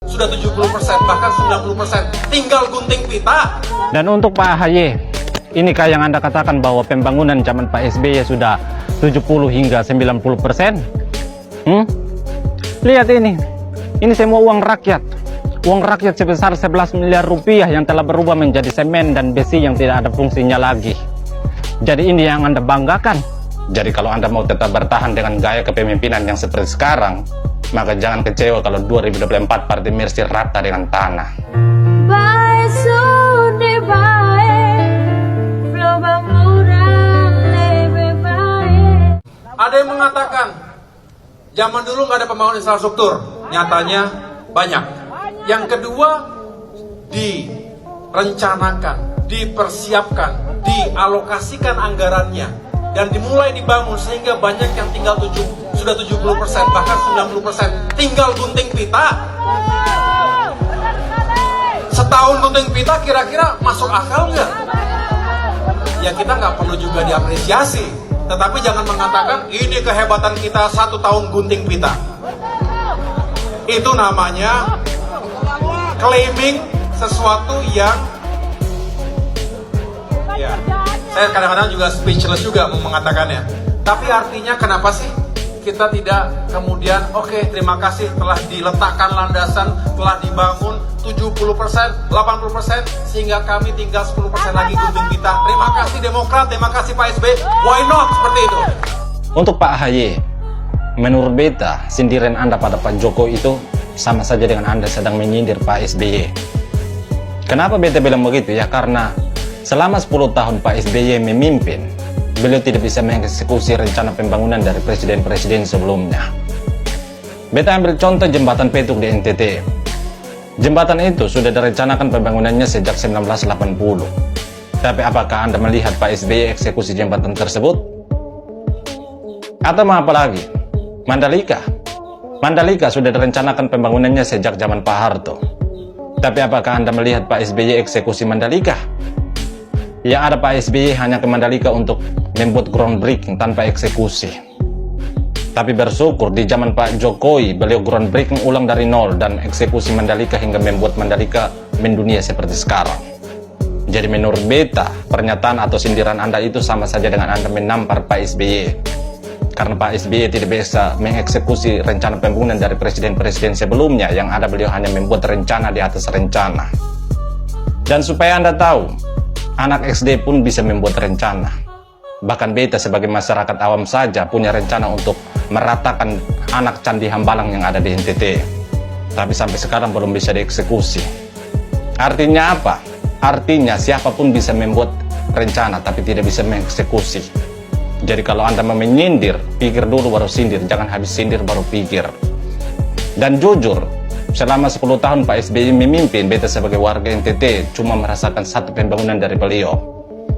sudah 70%, bahkan 90%. Tinggal gunting pita. Dan untuk Pak AHY, ini kayak yang Anda katakan bahwa pembangunan zaman Pak SBY sudah 70 hingga 90%. Lihat ini semua uang rakyat. Uang rakyat sebesar 11 miliar rupiah yang telah berubah menjadi semen dan besi yang tidak ada fungsinya lagi. Jadi ini yang Anda banggakan. Jadi kalau Anda mau tetap bertahan dengan gaya kepemimpinan yang seperti sekarang, maka jangan kecewa kalau 2024 Partai Mercy rata dengan tanah. Ada yang mengatakan zaman dulu nggak ada pembangunan infrastruktur, nyatanya banyak. Yang kedua, direncanakan, dipersiapkan, dialokasikan anggarannya, dan dimulai dibangun sehingga banyak yang tinggal sudah 70%, bahkan 90%. Tinggal gunting pita. Setahun gunting pita kira-kira masuk akal nggak? Ya kita nggak perlu juga diapresiasi. Tetapi jangan mengatakan ini kehebatan kita 1 tahun gunting pita. Itu namanya claiming sesuatu yang ya, saya kadang-kadang juga speechless juga mau mengatakannya. Tapi artinya kenapa sih kita tidak kemudian oke, terima kasih telah diletakkan landasan, telah dibangun 70%, 80%, sehingga kami tinggal 10% lagi gunting kita. Terima kasih Demokrat, terima kasih Pak SBY. Why not seperti itu? Untuk Pak AHY, menurut beta, sindiran Anda pada Pak Jokowi itu sama saja dengan Anda sedang menyindir Pak SBY. Kenapa beta bilang begitu? Ya karena selama 10 tahun Pak SBY memimpin, beliau tidak bisa mengeksekusi rencana pembangunan dari presiden-presiden sebelumnya. Beta ambil contoh jembatan Petuk di NTT. Jembatan itu sudah direncanakan pembangunannya sejak 1980. Tapi apakah Anda melihat Pak SBY eksekusi jembatan tersebut? Atau mau apa lagi? Mandalika sudah direncanakan pembangunannya sejak zaman Pak Harto. Tapi apakah Anda melihat Pak SBY eksekusi Mandalika? Yang ada Pak SBY hanya ke Mandalika untuk membuat groundbreaking tanpa eksekusi. Tapi bersyukur di zaman Pak Jokowi, beliau groundbreaking ulang dari nol dan eksekusi Mandalika hingga membuat Mandalika mendunia seperti sekarang. Jadi menurut beta, pernyataan atau sindiran Anda itu sama saja dengan Anda menampar Pak SBY. Karena Pak SBY tidak bisa mengeksekusi rencana pembangunan dari presiden-presiden sebelumnya, yang ada beliau hanya membuat rencana di atas rencana. Dan supaya Anda tahu, anak SD pun bisa membuat rencana. Bahkan beta sebagai masyarakat awam saja punya rencana untuk meratakan anak Candi Hambalang yang ada di NTT. Tapi sampai sekarang belum bisa dieksekusi. Artinya apa? Artinya siapapun bisa membuat rencana tapi tidak bisa mengeksekusi. Jadi kalau Anda mau menyindir, pikir dulu baru sindir, jangan habis sindir baru pikir. Dan jujur, selama 10 tahun Pak SBY memimpin, beta sebagai warga NTT cuma merasakan satu pembangunan dari beliau,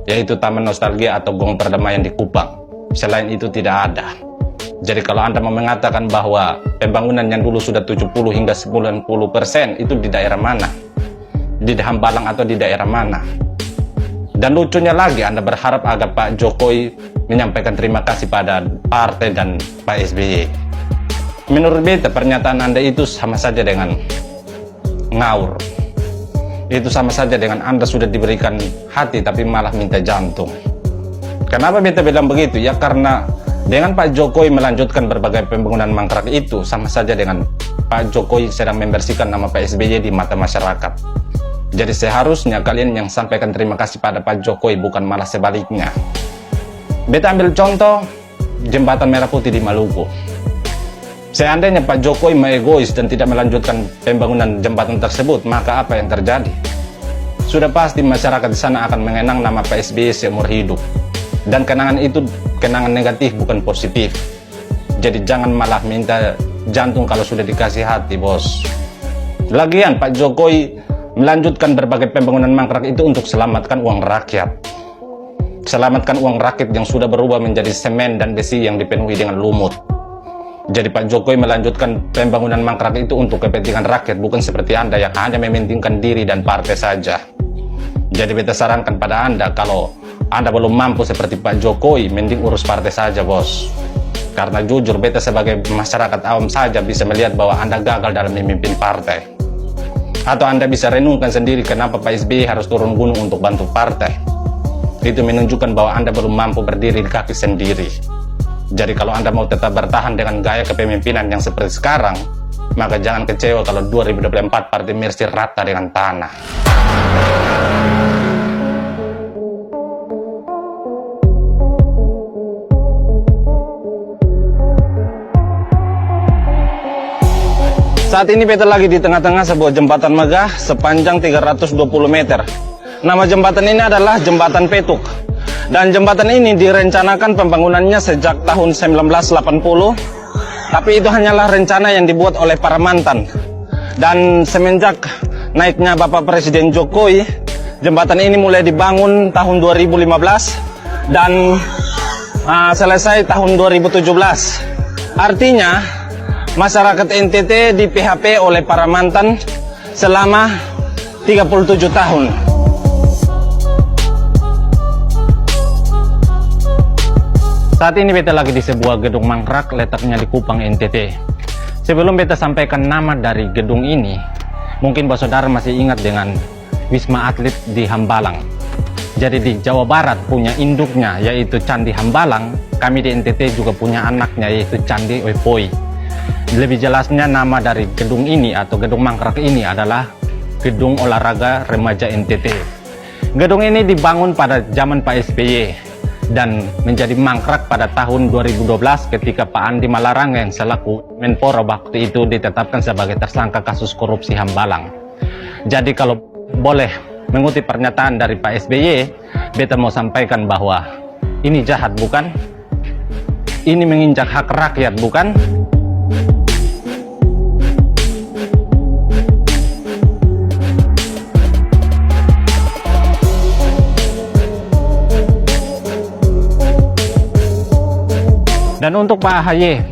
yaitu Taman Nostalgia atau Gong Perdamaian di Kupang. Selain itu tidak ada. Jadi kalau Anda mau mengatakan bahwa pembangunan yang dulu sudah 70 hingga 90% itu di daerah mana? Di Hambalang atau di daerah mana? Dan lucunya lagi, Anda berharap agar Pak Jokowi menyampaikan terima kasih pada partai dan Pak SBY. Menurut beta, pernyataan Anda itu sama saja dengan ngawur. Itu sama saja dengan Anda sudah diberikan hati tapi malah minta jantung. Kenapa beta bilang begitu? Ya karena dengan Pak Jokowi melanjutkan berbagai pembangunan mangkrak itu sama saja dengan Pak Jokowi sedang membersihkan nama Pak SBY di mata masyarakat. Jadi seharusnya kalian yang sampaikan terima kasih pada Pak Jokowi, bukan malah sebaliknya. Beta ambil contoh jembatan Merah Putih di Maluku. Seandainya Pak Jokowi egois dan tidak melanjutkan pembangunan jembatan tersebut, maka apa yang terjadi? Sudah pasti masyarakat di sana akan mengenang nama Pak SBY seumur hidup. Dan kenangan itu kenangan negatif, bukan positif. Jadi jangan malah minta jantung kalau sudah dikasih hati, bos. Lagian Pak Jokowi melanjutkan berbagai pembangunan mangkrak itu untuk selamatkan uang rakyat. Selamatkan uang rakyat yang sudah berubah menjadi semen dan besi yang dipenuhi dengan lumut. Jadi Pak Jokowi melanjutkan pembangunan mangkrak itu untuk kepentingan rakyat, bukan seperti Anda yang hanya mementingkan diri dan partai saja. Jadi beta sarankan pada Anda, kalau Anda belum mampu seperti Pak Jokowi, mending urus partai saja, bos. Karena jujur beta sebagai masyarakat awam saja bisa melihat bahwa Anda gagal dalam memimpin partai. Atau Anda bisa renungkan sendiri kenapa Pak SBY harus turun gunung untuk bantu partai. Itu menunjukkan bahwa Anda belum mampu berdiri di kaki sendiri. Jadi kalau Anda mau tetap bertahan dengan gaya kepemimpinan yang seperti sekarang, maka jangan kecewa kalau 2024 Partai Mercy rata dengan tanah. Saat ini beta lagi di tengah-tengah sebuah jembatan megah sepanjang 320 meter. Nama jembatan ini adalah Jembatan Petuk. Dan jembatan ini direncanakan pembangunannya sejak tahun 1980. Tapi itu hanyalah rencana yang dibuat oleh para mantan. Dan semenjak naiknya Bapak Presiden Jokowi, jembatan ini mulai dibangun tahun 2015 dan selesai tahun 2017. Artinya masyarakat NTT di PHP oleh para mantan selama 37 tahun. Saat ini beta lagi di sebuah gedung mangkrak letaknya di Kupang, NTT. Sebelum beta sampaikan nama dari gedung ini, mungkin saudara masih ingat dengan Wisma Atlet di Hambalang. Jadi di Jawa Barat punya induknya yaitu Candi Hambalang, kami di NTT juga punya anaknya yaitu Candi Oepoi. Lebih jelasnya nama dari gedung ini atau gedung mangkrak ini adalah Gedung Olahraga Remaja NTT. Gedung ini dibangun pada zaman Pak SBY dan menjadi mangkrak pada tahun 2012 ketika Pak Andi Malarangeng selaku Menpora waktu itu ditetapkan sebagai tersangka kasus korupsi Hambalang. Jadi kalau boleh mengutip pernyataan dari Pak SBY, beta mau sampaikan bahwa ini jahat bukan? Ini menginjak hak rakyat bukan? Dan untuk Pak AHY,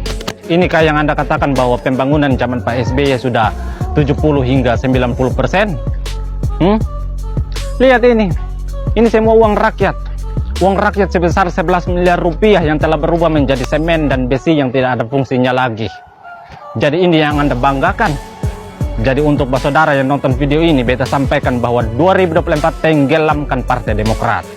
inikah yang Anda katakan bahwa pembangunan zaman Pak SBY sudah 70 hingga 90%? Lihat ini semua uang rakyat. Uang rakyat sebesar 11 miliar rupiah yang telah berubah menjadi semen dan besi yang tidak ada fungsinya lagi. Jadi ini yang Anda banggakan. Jadi untuk saudara yang nonton video ini, beta sampaikan bahwa 2024 tenggelamkan Partai Demokrat.